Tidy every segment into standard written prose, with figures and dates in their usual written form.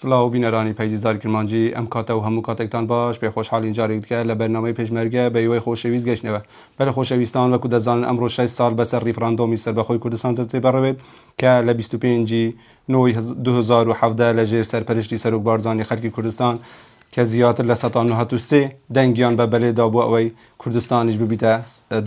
سلااو بینەرانی پەیزیزار کرمانجی ئەم کاتە و هەموو کاتێکتان باش پێ خۆشحاڵین جارێککە لە بەرنامەی پێشمەرگە بە هیوای خۆشەویست گەشتنەوە بەرە خۆشەویستان وەکو دەزانن ئەمڕۆ 6 ساڵ بەسەر ریفراندۆمی سەربەخۆی کوردستان تێپەڕەوێت کە لە 25 نۆی 2017 لەژێر سەرپەرشتی سەرۆک بارزانی خەڵکی کوردستان کە زیاتر لە 1993 دەنگیان بە بەلێدا بۆ ئەوەی کوردستانیش ببیتە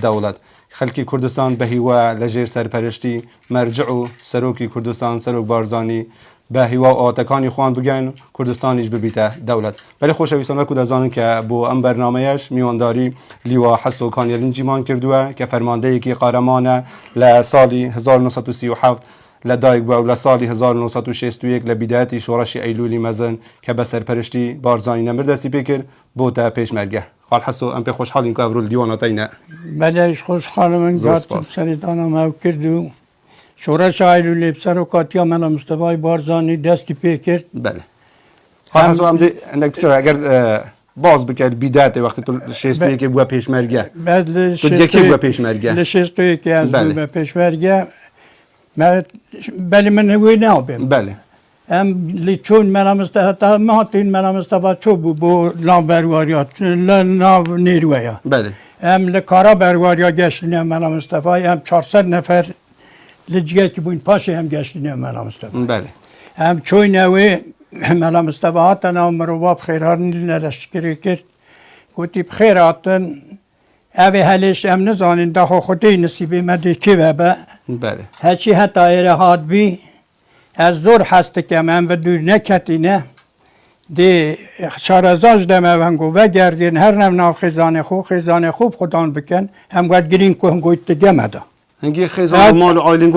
دەوڵەت. خەڵکی کوردستان بە هیوا لەژێر سەرپەرشتی مەرجع و سەرۆکی کوردستان سەرۆک بارزانی بە هیوا ئاواتەکانی خۆیان بگەن کوردستانیش ببیتە دەوڵەت. بەڵێ خۆشەویستان وەکو دەزانن کە بۆ ئەم بەرنامەیەش میوانداری لیوا حەسۆ کانیەلنجیمان کردووە کە فەرماندەیەکی قارەمانە لە ساڵی 1937 لە دایک بووە و لە ساڵی 1961 لە بیدایەتی شۆڕەشی ئەیلولی مەزن کە بە سەرپەرشتی بارزانی نەمر دەستی پێ کرد بۆتە پێشمەرگە. خاڵ حەسۆ ئەم پێ خۆشحاڵین کە ئەڤڕۆ لە دیوانەتەینە. بەلەش خۆشحاڵم من گاتم سەرێتانم هەو کرد و شۆڕەشە ئەیلولی سەرۆکاتیە مەلا مستەفای بارزانی دەستی پێ کرد. بەڵێ خاڵ حەسۆ ئەم ئەگەر باز بکرد بیدایەتی وەختی تۆ شێستویەکی بووە پێشمەرگە یەکێک بووە پێشمەرگە لە شێستویەکی ئەز بوو بە پێشمەرگە بەلی من هەوێ ناوبێم. بەڵێ ئەم لی چۆن مەلا مستەفا ماتین مەلا مستەفا چۆ بوو بۆ ناو بەرواریا لە ناو نێروەیە. بەڵێ ئەم لە کارا بەرواریا گەشتنە مەلا مستەفای ئەم 400 نەفەر لە جگەیەکی بووین پاشی هەم گەشتنە مەلا مستەفا. بەڵێ ئەم چۆینەوێ مەلا مستەفا هاتە ناو مرۆڤ بخێرهاتنی لە لەشکری کرد گوتی بخێر هاتن ئەوێ هەلێش ئەم نزانین داخۆ خودەی نسیبێ مەدێ کێوە بە بەڵێ هەچی هەتا ئێرە هاتبی ئەس زۆر هەست دەکەم ئەم بە دوور نەکەتینە دێ شارەزاش دەمەوەنگ و vەگەردێن هەر نەم ناو خێزانێ خۆ خێزانێ خوب خوددان بکەن هەم وەرگرین کو هەنگۆیت دەگەمەدا هەنگی خێزان ماڵ و ئایلین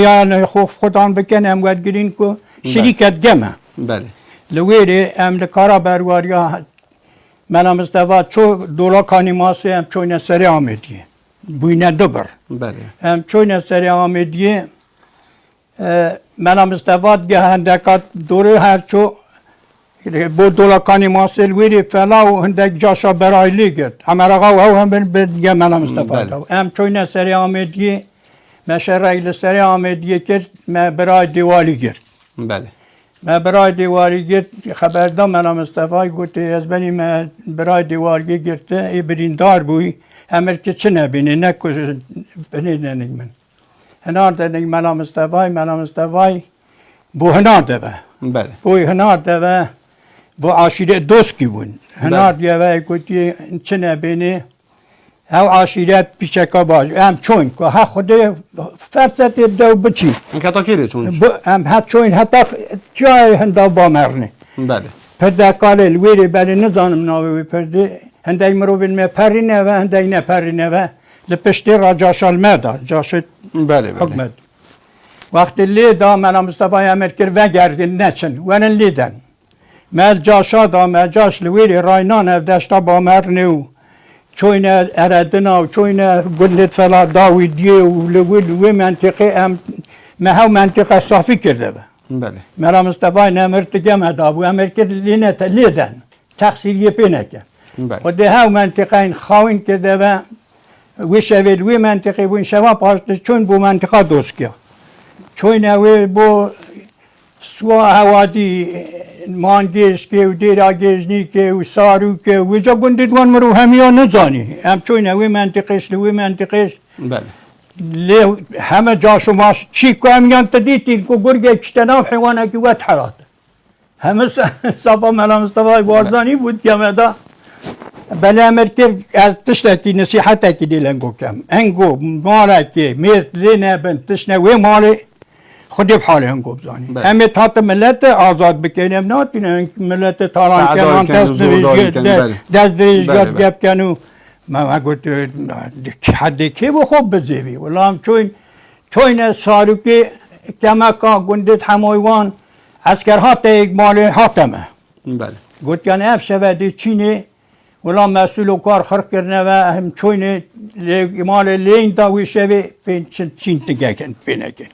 یان خۆ خوددان بکەن ئەم وەرگرین کو شریکەت گەمە. بەڵێ لە وێرێ ئەم لە کارا بەرواریا مەلا مستەفا چۆ دۆڵەکانی ماسی ئەم چۆینە سەری ئامێدیە بووینە دوبڕ ئەم چۆینە سەری ئامێدیە مەلا مستەفا گە هەندێکات دۆڕێ هەرچۆ بۆ دۆڵەکانی ماسێل وێری فەلا و هەندێک جاشا بەرای لێ کرد ئەمەرەغا و هەو هەم بگە مەلا مستەفا ئەم چۆینە سەری ئامێدیە مەشەڕای لە سەری ئامێدیە کرد مە بەرای دیوالی کرد. بەڵێ مە بەرای دیواری گرت خەبەردا مەلا مستەفای گوتی ئەزبەنی مە بەرای دیوارگی گرتە ئێ بریندار بووی ئەمرکە چ نەبینێ نەکوژ بنێ نەنگ من هەنار دەنگ مەلا مستەفای بۆ هەنار دەبە بۆی هەنار دەبە بۆ عاشیرەت دۆستکی بوون هەنار دیەوە گوتی چ نەبینێ هەو عاشیرەت پیچەکە باش ئەم چۆین کە هە خودێ فەرسەتێ بدە و بچی ئەم هە چۆین هەتا جای هەندا بامەڕنێ پردەکالێ وێرێ بەرێ نزانم ناوێ پردێ هەندێک مرۆڤین مێ پەرینەوە هەندێک نەپەرینەوە لە پشتێ ڕاجاشەلمەدا جاشت حکمت وەختی لێدا مەلا مستەفای ئەمر کرد vەگەردن نەچن وەرن لێدەن مەل جاشادا مە جاش لە وێرێ ڕاینانە دەشتا بامەڕنێ و چۆینە ئەرەدنا و چۆینە گوندت فەلا داوی دیێ و لە وێ منتیقی ئەم مە هەو منتیقە سافی کردەوە. مەلا مستەفای نەمرتە گەمەدا بوو ئەمر کرد لێنەتە لێدەن تەقسیریە پێ نەکە خودێ هەو منتیقین خاوین کردەوە وێ شەوێت وێ منتیقی بووین شەوا پاشتە چۆن بۆ منتیقا دۆستکە چۆینەوێ بۆ سووا هەوادی مانگێشکێ و دێراگێژنیکێ و ساروکێ وێجا گوندی دوان مرۆڤ هەمیان نەزانی ئەم چۆینە وێ منتیقیش لە وێ منتیقیش لێ هەمە جاش و ماش چی کو ئەمیان تە دیتین کو گورگێک چتە ناو حیوانێکی وەت حەراتە هەمە ساپا مەلا مستەفای بارزانی بود گەمەدا بەلێ ئەمر کرد تشتێکی نسیحەتێکی دێ لەنگۆکەم ئەنگۆ ماڵێکێ مێرد لێ نەبن تشنە وێ ماڵێ خودێ بحاڵێ هەنگۆ بزانین ئەمێ هاتە ملەتە ئازاد بکەین ئەم ناتینە ملەتە تاڵانکەوان دەست درێژگات گە بکەن و مەگوت حەدێکێ بۆ خۆ بجێوی وەڵام چۆینە ساروکێ کەمەکە گوندت هەمۆیوان ئەسکەر هاتەیەک ماڵێ هاتەمە گوتیان ئەف شەوەدی چینێ وەڵام مەسوول و کار خڕکردنەوە هەم چۆینێ ماڵێ لێیندا وی شەوێ چین تگەکەن پێنەکەن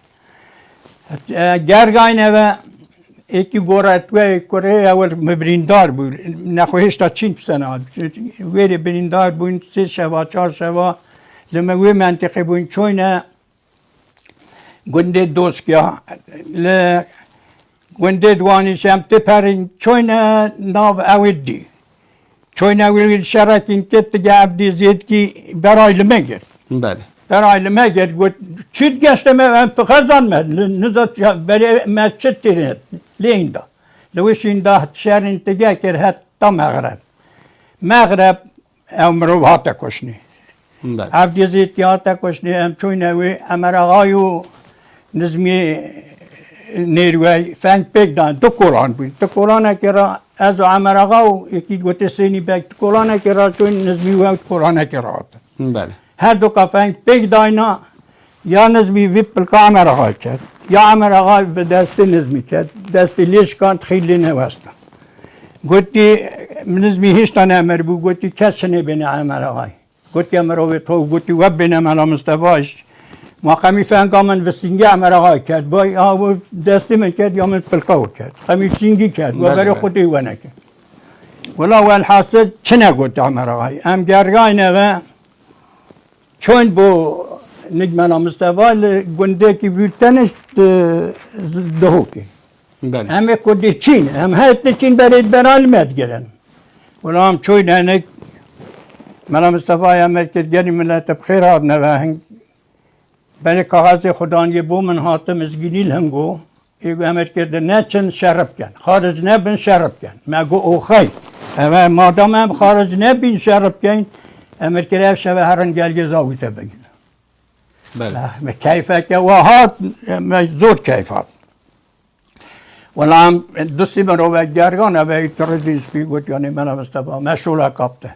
گەرگاینەوە ئێکی گۆڕەتوە کوڕێ ئەوە بریندار بوو نەخۆ هێشتا چین پسەنا وێرێ بریندار بووین سێ شەوا چار شەوا لەمە وێ منتیقی بووین چۆینە گوندێ دۆستکە لە گنده دوانی شم تپرین چون ناو اودی چون اول شرکین کت دیگه عبدی زید کی برای لمگر بله برای لمگر گفت چیت گشتم من خزان مد نزد برای مسجد ترید لیندا لوش این ده شهرین دیگه کر حتی مغرب امرو هاتا کشنی بله عبدی زید کی هاتا کشنی ام چون اوی امر آقایو نظمی نیروی فنگ بگدان دو قرآن بود دو قرآن کرا از عمر آقا و یکی گوته سینی بگ قرآن کرا چون نظمی و قرآن کرا بله هر دو کا فنگ بگداینا یا نظمی ویپل کا عمر آقا کرد یا عمر آقا به دست نظمی کرد دست لیش کانت خیلی نوستا گوتی نظمی هیچ امر بود گوتی کس نبینه عمر آقای گوتی امر آقای تو گوتی وب بینه ملا مصطفاش ما قمی فنگا من وسینگی عمر آقای کرد با دستی من کرد یا من پلکاو کرد قمی سینگی کرد و برای خودی و نکرد ولی والحاصل چه نگوت عمر آقای ام گرگای نوه چون بو نجمنا مصطفی گنده کی بیرتنش دهوکی بله همه کدی چین هم هست چین برای مد گرن ولی هم چون هنگ ملا مصطفی امر کرد گری ملت بخیر آد نوه بله کاغذ خدایی بو من هاتم از گلیل هم گو ایگو امر کرده نه چند شرب کن خارج نه بین شرب کن ما گو اوخی اما مادام هم خارج نه بین شرب کن امر کرده شبه هرن گلگه زاویته بگین بله کیفه که وهات زور کیفات ولی هم دوستی من رو به گرگان اوه ایتردیز بی گوت یعنی من مصطفی من شوله کابته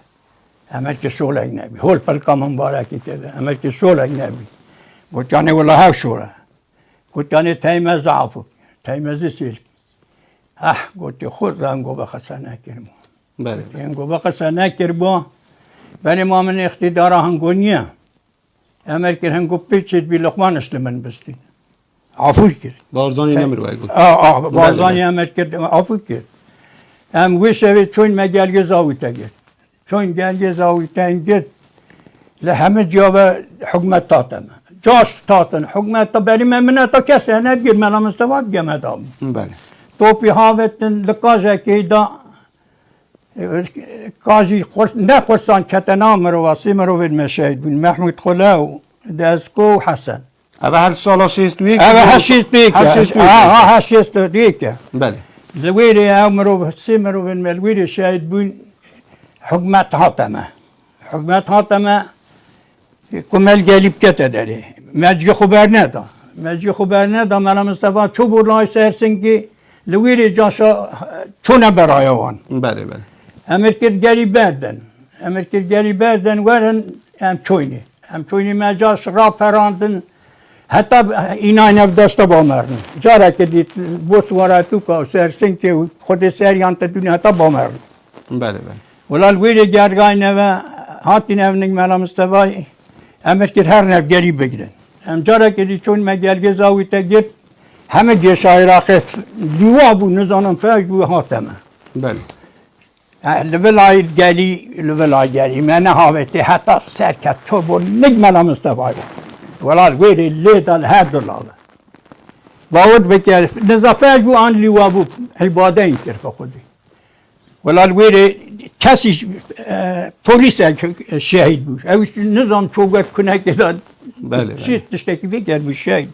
امر که شوله نبی هول پلکا مبارکی کرده امر که شوله نبی قلت يعني والله هاو شورى قلت يعني تايمة ضعفوا تايمة زيسيل قلت خذ انقو بخسانا كربو بله انقو بخسانا كربو بني ما من اقتدارا هنقونيا امريكا هنقو بيتشت بلقمان اسلمان بستين عفو كر بارزانی نمیروه گفت بارزاني امريكا عفو كر ام ويشوي چون ما جلگه زاويتا گرد چون جلگه زاويتا گرد لهمه جواب حكمت تاتم جاش تاتن حكمت بري من تا کسی نگیر من مستواد گمه دام بله توپی هاوتن لکاجه که دا کاجی نه خورسان کتنا مرو واسی مرو بید مشاهد بین محمود خلاو دزکو حسن اوه هر سالا شیست دویک اوه هشیست دیگه هشیست دیگه بله زویری او مرو سی مرو بین ملویری شاهد بین حكمت هاتمه حكمت هاتمه کمل گلیب کته داره مجی خبر ندا مجی خبر ندا من مصطفی چو برای سرسن که لویری جاشا چونه برای آن بله بله امر کرد گلی بردن ورن هم چوینی مجاش را پراندن حتی اینا نفداشته با مردن جاره که دید بوسواره تو که سرسن که خود سریان تدونی حتی با مردن بله بله ولی لویری گرگای نوه هاتی نونگ من مصطفی امر کرد هر نف گری بگیرن ام جاره که دی چون ما گلگه زاوی تا گرد همه گشای را خیف لیوا بو نزانم فرش بو هاتمه بله لولای گلی من هاوتی حتی سرکت تو بو نگملا مصطفی ولی ویری لیدال هر دلاله باود بکر نزافرش بو آن لیوا بو عباده این کرد خودی ولی ویری کسی پلیس شهید بود اوش نظام چوبت کنه که داد بله چی تشتکی فکر بود شهید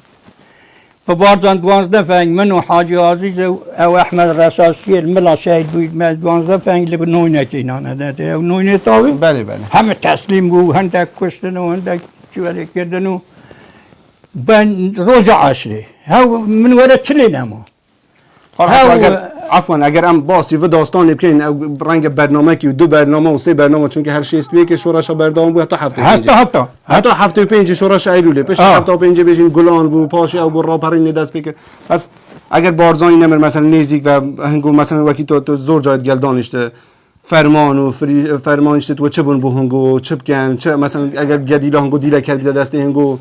فبارزان 12 فنگ من و حاجی عزیز او احمد رساسی الملا شهید بود من 12 فنگ لب نوینه که اینا نداده او نوینه تاوی بله بله همه تسلیم بود هندک کشتن و هندک چوله کردن و بن روز عشره هاو من ورد چلی نمو عفوا اگر هم باسی و داستان بکنین رنگ برنامه که دو برنامه و سه برنامه چون که هر شیستویی که شورش بردام بود حتی هفته پنج شورش ایلوله پشت هفته پنج بشین گلان بود پاشه او بر راپرین دست بکر پس اگر بارزانی نمر مثلا نزدیک و هنگو مثلا وکی تو زور جایت گل دانشته فرمان و فرمانش تو چه بون بو هنگو چه بکن چه مثلا اگر گدیلا هنگو دیلا کرد دست هنگو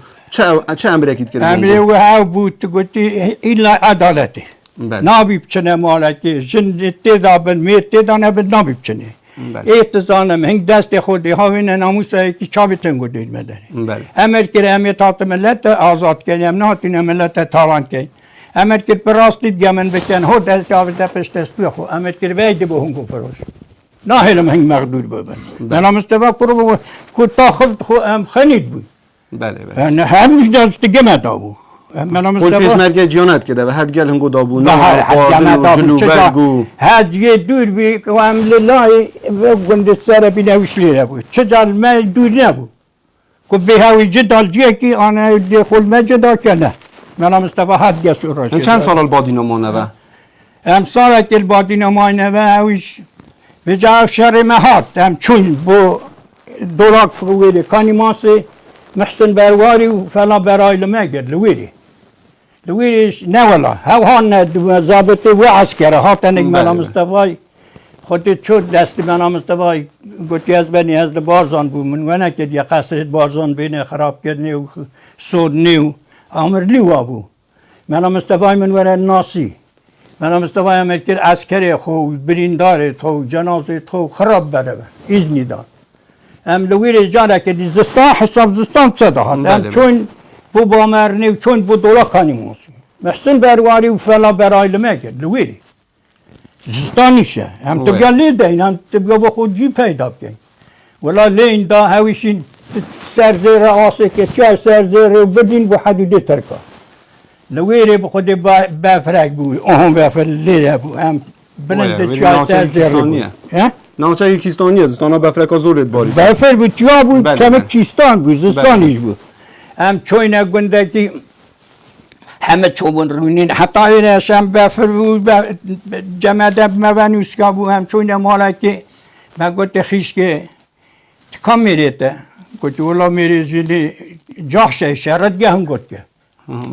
چه امر کید کرد امر و ها بود گفتی الا عدالته نابی بچنه مالکی جن تدابن میت تدانه بد نابی بچنه اعتزانم هنگ دست خودی هاوین ناموسه کی چابی تنگو دید مداری امر کره امیت هات ملت آزاد کنیم نه هاتین ملت تالان کنیم امریکا براستید گمن بکن هو در چاوز پشت است بخو امریکا وید به هنگو فروش نه هلم هنگ مقدور ببن من مصطفی کرو کو تاخد خو ام خنید بود بله بله نه همش داشت گم داو من اون مصطفی پیشمرگه جیانت کرده و هد گل هنگو دابو نه جلو برگو هاد یه دور بی که ام لله و گند سر بی نوشلی بود چه جال ما دور نبود که به هوی جدال جه کی آن دخول مجدا کنه من مصطفی هاد گشت راش چند سال البادینا ما نوه امسال اکل بادینا ما نوه هویش به جا شهر مهات هم چون بو دوراک فرویری کانی ماسه محسن برواری و فلا برای لمگرد لویریش نه ولا هان ضابطه و عسکره هاتنگ من مصطفی خودت شد دست من مصطفی گوتی از بنی از بارزان بود من و نکرد یا قصر بارزان بینه خراب کردنی و سود نیو امر لیوا بود من مصطفی من ور ناسی من مصطفی امریکا عسکری خو بریندار تو جنازه تو خراب بره ایزنی داد ام لویر جاره که زستان حساب زستان صدا هم چون بو بامرنی و چون بو دولا کانی موسی محسن برواری و فلا برای لمگرد لویری زستانیشه هم تو گلی دین هم تو با خود جی پیدا کن ولا لین دا هویشین سرزیر آسه که چه سرزیر بدین بو حدود ترکا لویری بخود بفرق بود اهم بفرق لیره بود هم بلند چه سرزیر بود نامچه کیستانیه زستانا بفرقا زورت باری بفرق بود چیا بود کمه کیستان بود زستانیش بود هم چوینه گنده که همه چوبون رونین حتی اینش هم بفر بود جمعه مونوسکا بود هم چوینه مالا که من گفت خیش که کم میریته گفت اولا میریزی جاشه شرط گه هم گفت که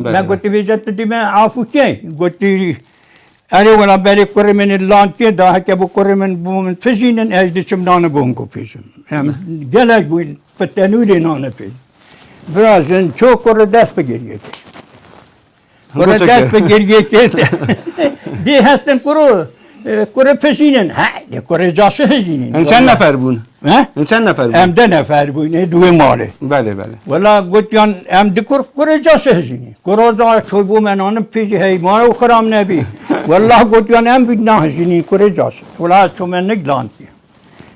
من گفت بیجت دیمه عفو که گفت اره ولا بری کره من اللان که ده که بو کره من بومن فشینن اجد چمنانه بونگو پیشم هم گلک بود پتنوری نانه پیش برازن چو کره دست بگیریه که کره دست بگیریه که دی هستن کره فشینن ها کره جاشه هجینن این چند نفر بون؟ این چند نفر بون؟ هم 2 نفر بون دو ماله بله بله ولا گوتیان هم دکور کره جاشه هجینی کره دا چوی بو منانم پیش هی ما رو خرام نبی والله گوتیان هم بید نه هجینی کره جاشه ولا چو من نگلان که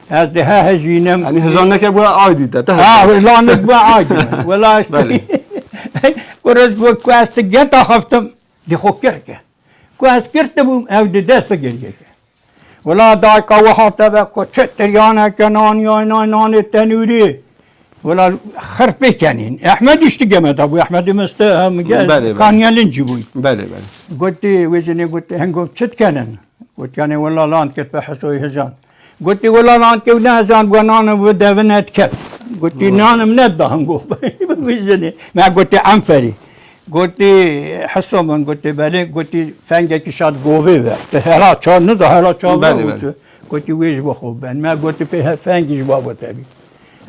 از ده هجینم یعنی هزان نکه بو آیدی ده لانک بو آیدی ولا کره بو کوست گتا خفتم دی خو کرکه کوست کرده بو او دی دست بگیریه ولا دای کاوهاته و کچتریانه کنان یا نان تنوری ولا خرب بکنین احمد اشتگمه ابو احمد کانیالنجی بود بله بله قلتي وجني قلت هنقول شت كنن قلت يعني والله لان كنت بحسوي هجان قلت والله لان كنت هجان وانا بدا بنات كت قلت نانا منبه هنقول وجني ما قلت عنفري قلت حسوما قلت بالي قلت فنجك شاد قوبي هلا شان نزا هلا شان قلت ويش بخوب ما قلت فيها فنجش بابا تبي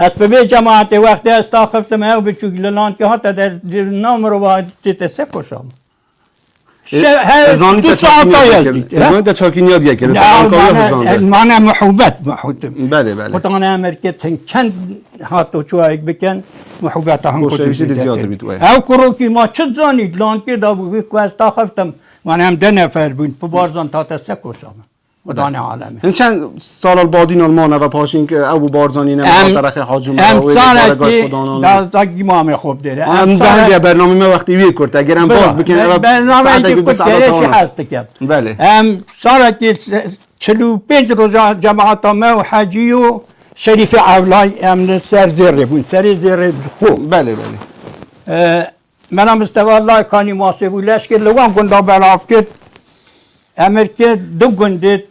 اسباب جماعت وقتی استاخفتم او بچوک لان که حتی در نام رو باید تتسکشم ازانی تا چاکین یاد گرد من محبت بله بله خودان امریکت چند هاتو چوایک بکن محبت هم کشید زیاد بیت او کروکی ما چه زانید لان که دا بگی که استاخفتم من هم 2 نفر بود بارزان تا تتسکشم خدان عالمه این چند سال البادین المانه و پاشین که ابو بارزانی نمیده طرح حاجم امسال که داگی مامه خوب داره امسال برنامه ما وقتی وی کرد اگرم باز بکنه برنامه که کردش هست که بله امسال که 45 روز جماعت ما و حاجی و شریف اولای امن سر زره بود سر زره خوب بله بله منم استوالله کانی ماسه بود لشکر لوان گنده بلاف کرد امریکا 2 گنده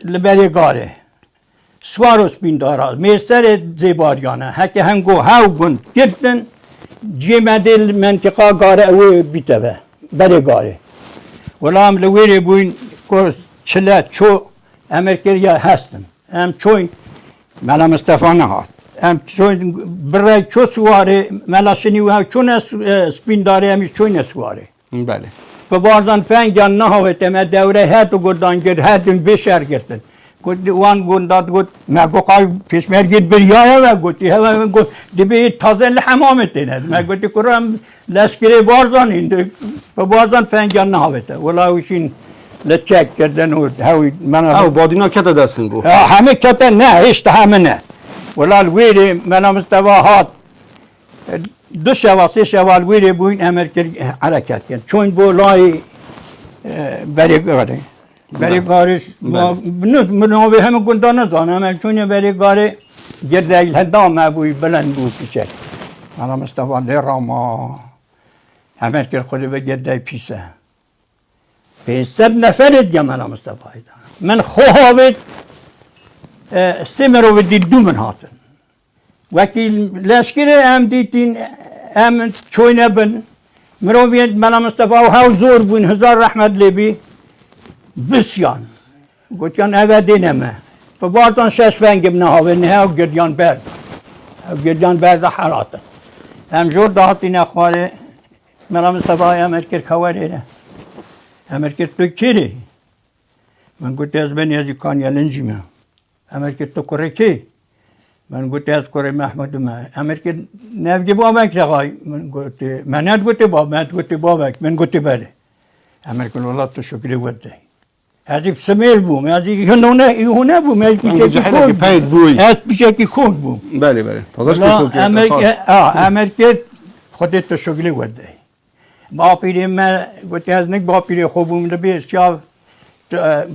لبری گاره سواروس بیندارا میستر زیباریانه هکه هنگو هاو گند گردن جیمده منطقه گاره اوی بیتوه بری گاره ولی هم لویری بوین که چله چو امریکا هستم هم چوی ملا مصطفی نهاد هم چوی برای چو سواره ملا شنیو چون سپینداره همیش چوی نسواره بله و بارزان فنگان نه هوته ما دوره هر تو گردان گرد هر دن بشر گرتن گفت وان گنداد گفت ما گوی پیشمرگید بریای و گفتی هوا گفت دیبی تازه لحمامت نه ما گفتی کرم لشکری بارزان این به بارزان فنجان نهاوته ولی وشین لچک کردن و هوی من او بادینا کتا دستن گو همه کتا نه هیچ همه نه ولی الویری من مستواهات دو شوا سه شوا الویری بوین امریکا حرکت کرد چون بولای بریگاره بریگارش منو به همه گندان نزانم چون بریگاره گردیل هدام ابوی بلند بود پیشه من مستوى راما امریکا خود به گردی پیسه 500 نفر دیگه من مستوى من خوابت سمرو بدي دومن هاتن وكيل لاشكر ام ديتين ام شوينا بن مروبيت ملا مصطفى وهاو زور بن هزار رحمت لبي بسيان قلت كان ابدين ما فبعضن شاش فان جبنا هاو قرديان بارد قرديان بارد حالاته هم جور دهاتين اخوالي ملا مصطفى امريكا خواري امريكا تكيري من قلت از بني ازي كان يلنجي ما امریکا تو کره کی من گفتی از کره محمود ما امریکا نفجی بابک رقای من گفتی من گفتی بابک من گفتی بله امریکا والله تو شکری وده هذیب سمیل بوم هذیب هونه بوم هذیب پید بوی هذیب بیشه کی خود بوم بله تازهش امریکا خودت تو شکری وده با پیری من گفتی از نک با پیری خوبم دبیر شاف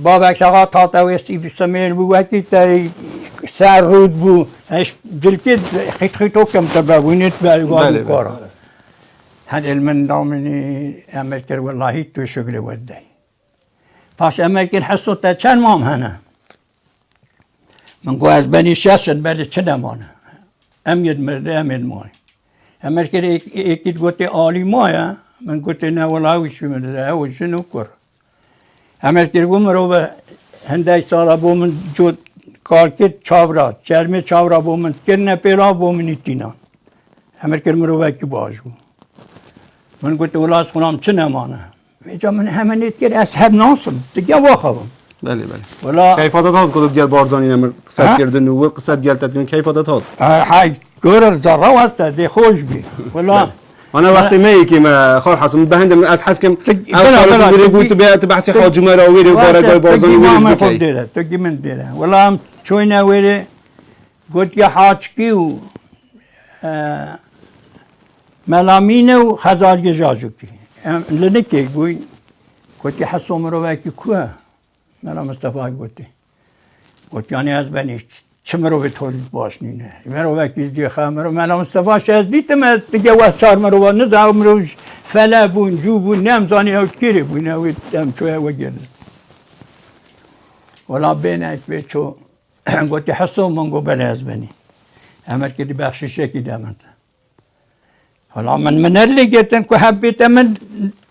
بابک آقا تا وستی سمیل بو وقتی تا سر رود بو اش جلتی خیت کم تبا وینت بالگاه کارا هذا من دامني امریکا والله تو شغل ودی پاش امریکا حسو تا چند مام هنه من گو از بنی شاشد بله چه دمانه امید مرده امید مای امریکا یکی گوته عالی مایا من گوته نه والله وش مرده او شنو کر امریکا گوم رو به هندای سالا بومن جود کار کرد چاورا چرمی چاورا بومن کرنه پیرا بومن ایتینا امریکا مرو به کی باجو من گفت ولاس خونم چه نمانه میجا من همه نیت کرد اصحاب ناصم دیگه واخبم بله ولا كيف هذا كل ديال بارزاني نمر قصه كردن و قصه ديال تاتين كيف هذا هاي قرر زرا وقت دي خوش بي ولا انا وقتی میکی ما خور حسم بهند من از حس کم اول میری بود به بحث حاج مرا ویری بارگاه بازاری ویری خود دیره تو کی من دیره ولا چوینا ویری گفت یا حاج کیو ملامینه و خزارگ جاجو کی لنکی گوی گفت حسم رو وکی کوه ملا مصطفی گفت یعنی از بنی چه مرو به تولید باش نینه مرو وکی دی خامرو ملا مصطفی شاید دیتم دیگه واسار مرو نه مرو فلا بون جو بون نمیزانی او کیری بون او دم چوه وگرد ولا بینک به چو گفتی حسو من گو بله از بنی امر کردی بخشیشه کی دامن حالا من اللي گرتن که حبیت من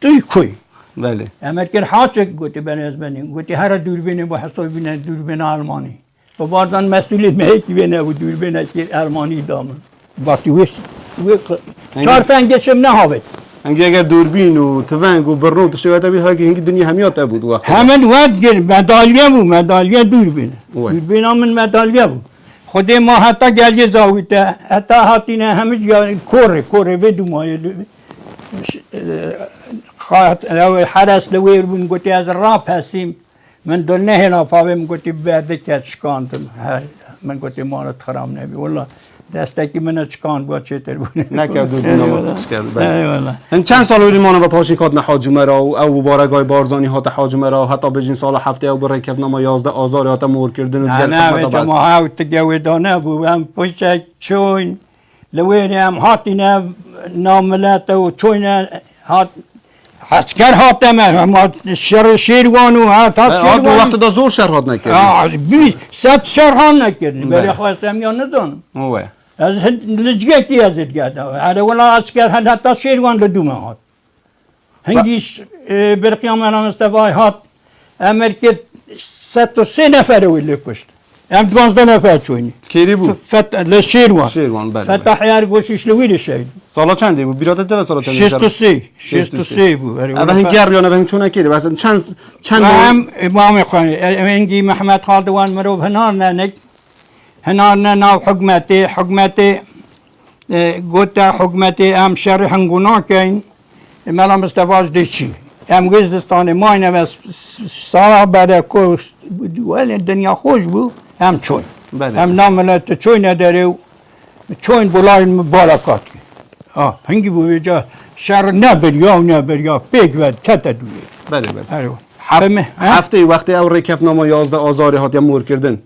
توی کوی بله امر کرد حاجک گفتی بله از بنی گفتی هر دوربینی با حسو بینه دوربین آلمانی و بعضاً مسئولیت میکی بینه و دوربینه که آلمانی دامن وقتی وش چهار پنجشم نهاوت هنگی اگر دوربین و تفنگ و برنو تشویت بی هنگی دنیا همیات بود وقت همین وقت گر مدالیه بود مدالیه دوربینه دوربین من مدالیه بود خود ما حتی گلی زاویته حتی حتی نه همه جا کوره و دومایه حرس لویر بون گوتی از راه پسیم من دل نهلا پاویم گوتی بعد که چکاندم من گوتی مالت خرام نبی والله دسته که من چکاند با چطور بونه نکرد دوربین آمدش کرد این چند سال ولی مانو با پاشی کاد نحاج مرا او بارگاه بارزانی هات حاج مرا حتی بجین سال هفته او بر کف نما 11 آذار هات مور کردن و دیگر نه ما هاو تجاودانه بو هم پوچه چون لویر هم هاتی نه ناملت و چون هات عسكر هاتم ما شیروان و هات شیروان وقت دا زور شرحات نکردی بی 100 شرحات نکردی ولی خواستم یا ندانم اوه از لجگه کی ازت گرده هر ولا عسكر حتی شیروان لدومه هات هنگیش برقیام ملا مصطفی هات امریکا 103 نفر ولی کشت هم 12 نفر چونی کیری بود لشیروان شیروان بله فتح یار گوشش لویل شید سالا چندی بود بیرات ده سالا چندی 63 بود اول هنگی گریانه و چون نکیره مثلا چند هم امام خانی هنگی محمد خالدوان مرو هنار نه هنار نه ناو حکمت گوت حکمت ام شر هنگونا کین ملا مستفاز دیچی ام گزدستان ماینه و سال بعد کو ولی دنیا خوش بود هم چون هم ناملت چون نداره و چون بلای بالاکات هنگی بود جا شر نبریا پیک و تت دوی بله هفته وقتی او ریکف نامه 11 آزاری هات یا مور کردن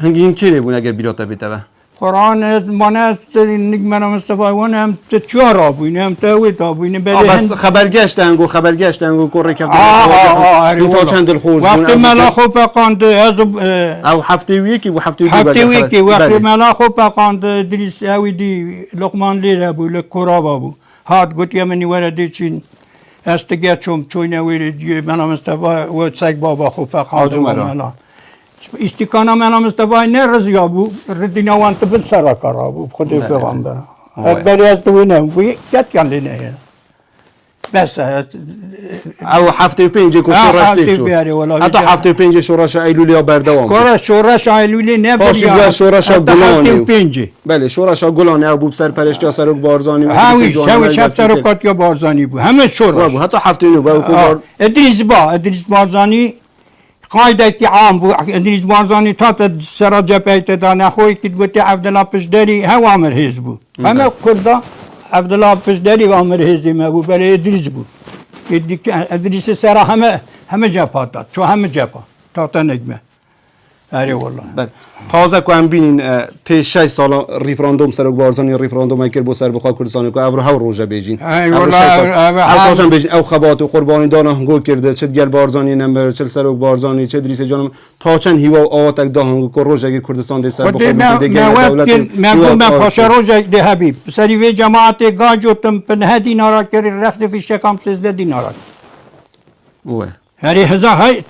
هنگی این کیره بود اگر بیراته بیتوه قرآن مانه نگمنا مصطفی وان هم تچار آبوین هم تاویت آبوین بس خبرگشتن گو کره کف تا چند دل خوش وقتی ملاخو پقاند او هفته ویکی و هفته ویکی وقتی ملاخو پقاند دریس اوی دی لقمان لیره بو لکرابا بو هات گوتی منی وردی چین استگه چون اوی دی منا مصطفی و سگ بابا خو پقاند ملا استکانا منم استفای نه رضیا بو ردینا وانت بن سرا کرا بو خودی پیغمبر بری تو نه بو کت کندی نه بس او هفته پنج کو شورش دیشو حتی هفته پنج شورش ایلولی بردوام کار شورش ایلولی نه بیا شورش گلانی پنج بله شورش گلانی ابو سرپرستی سرک بارزانی هاوی شفتر کات یا بارزانی بو همه شورش حتی هفته نو با ادریس بارزانی قاعده کی عام بو ادریس بارزانی تا سر جبهه دانه خوی کی گوتی عبدالله پشدری هوا امر حزب همه کردا عبدالله پشدری و امر حزب ما بو بله ادریس بو ادریس سر همه جبهه داد چون همه جبهه تا نگمه اره والله تازه کو هم بینین پیش 6 سال ریفراندوم سرک بارزانی ریفراندوم اگر بو سر بخوا کردستان کو اورو روزه بیجین والله بیجین او خبات و قربانی دانا هنگو کرده چه گل بارزانی نمبر چه سرک بارزانی چه دریس جانم تا چند هیوا آتک دا هنگو کو روزه کردستان ده سر بخوا دولت ما پاشا روزه ده حبیب سری و جماعت گاجو تم 50 دینار کری رفت فیش کام 13 دینار اوه هری هزار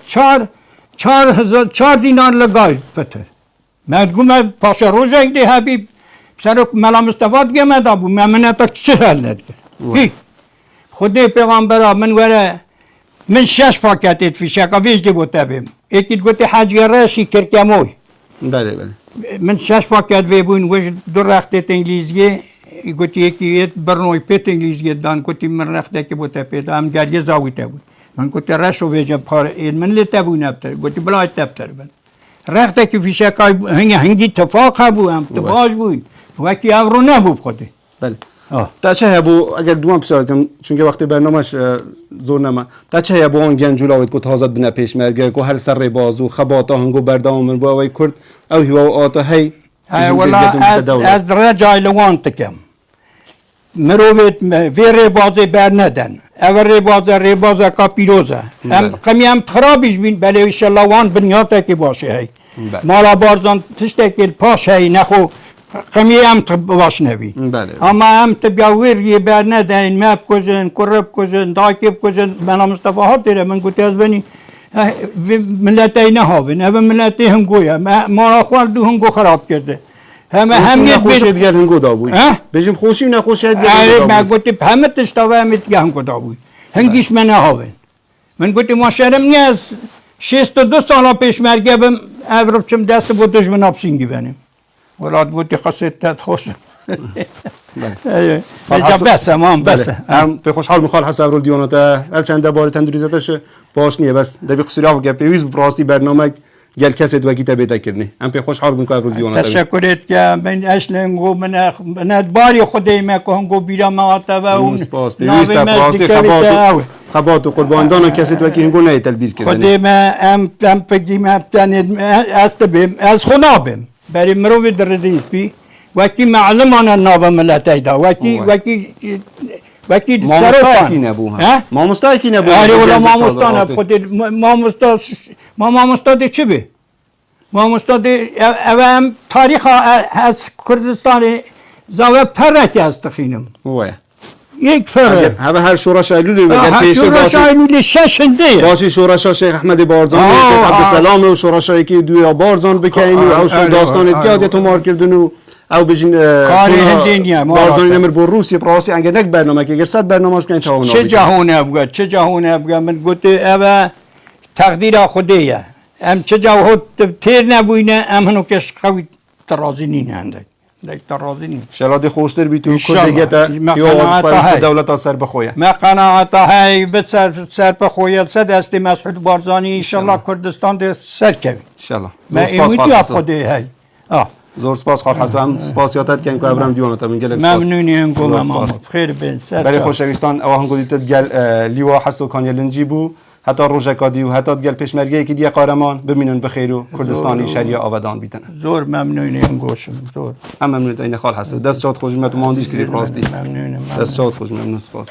4 دینار لگای پتر من پاشا روزه ده حبیب سرک ملا مصطفی گمه دا بو من تا چه حل نداره خود پیغمبر من وره من 6 پاکت فیشک ویژدی بوده بیم یکی گوتی حاجی راشی کرکموی بله من 6 پاکت وی بون وش دو رخت انگلیزی گوتی یکی برنوی پیت انگلیزی دان گوتی من رخته که بوده پیدا هم گریه زاویده بود من گوتی رشو ویجم پار من لیته بو نبتر گوتی بلای تبتر بن رخته که فیشکای هنگی اتفاق بو هم تفاج بود وکی امرو نبود خوده بله تا چه هبو اگر دوام پیشنهاد کنم چون که وقتی برنامهش زور نما تا چه هبو اون گنجولاویت کو تازه بنا پیش مرگه کو هر سر بازو خباتا هنگو بردام من با وی کرد او هو آتا هی والله از رجای لوان تکم مروت وی بازی بر ندن اول بازه کا پیروزه هم خرابش بین بله ان شاء الله وان بنیاد کی باشه هی مالا بارزان تشته که پاش هی نخو قمی هم باش نبی اما هم تبیاویر یه بر ندن مپ کجن کرب کجن داکب کجن من مصطفی ها دیره من گوتی از بنی ملتی نهاون اما ملتی هنگویا مالا خوال دو هنگو خراب کرده همه خوشید گر هنگو دا بوی بجیم خوشی نخوشید گر هنگو دا بوی من گوتی همه تشتاوه همه دیگه هنگو دا بوی هنگیش من نهاون من گوتی ما شرم نیاز 62 سالا پیش مرگه بم اورب چم دست بودش من آبسینگی بنیم ولاد گوتی خواست تد خوشم بس امام بس هم به خوشحال میخوال حس اورول دیاناته هر چند باری تندریزتش باش نیه بس دبی قصری آف گپ پیویز براستی برنامه گل کسی دوکی تبیت کردنی هم به خوشحال میکنم اورول دیاناته تشکرت که من اشلنگو من باری خدای میکنم گو بیرام آتا و اون پیویز براستی خبات و قربان دانا کسی دوکی هنگو نه تلبیر کردنی خدای من هم بگیم از خدا بیم برای مروی دردیس بی وکی معلمان ناب ملتی دا وکی مامستایی نبو مامستایی نبو آره ولی مامستا نبو خود مامستا دی چی بی؟ مامستا دی اوام تاریخ از کردستان زاوه پرکی از تخینم یک فرق همه هر شورش ایلولی بگن پیش شورش باشی ایلولی ششنده باشی شورش شیخ احمد بارزان شیخ عبدالسلام و شورشایی که دوی بارزان بکنیم و او شو داستان دیگه تو مار کردن او بجین کاری هندینیه بارزانی نمر بر روسیه پراسی انگه نک برنامه که اگر 100 برنامه‌اش کنین تمام چه جهونه بگه چه جهونه بگه من گفته اوه تقدیر خدایه ام چه جهود تیر نبوینه ام هنو کش قوی ترازی نینه هنده دیگه ترازی نینه شلاد خوشتر بی تو انشالله. کدگه تا ما یا قناعت های. دولت سر بخویه ما قناعت های به سر بخویل سد است مسعود بارزانی انشالله کردستان ده سر کوی انشالله ما امیدی ها خدای های زور سپاس خواهد حسو هم سپاسیاتت که اینکه ابرام دیوانتا من گلک سپاس ممنونی انگو ماما خیر بین سر برای خوشویستان اوه هم گودیتت گل لیوا حسو کانی لنجی بو حتی روژکادی و حتی گل پیشمرگی که دیگه قهرمان ببینن بخیر و کردستانی شریعه آبادان بیتن زور ممنونی انگوشم زور هم ممنونت این خال حسو دست شاد خوش مت ماندیش کردی راستی ممنونم دست شاد خوش ممنون سپاس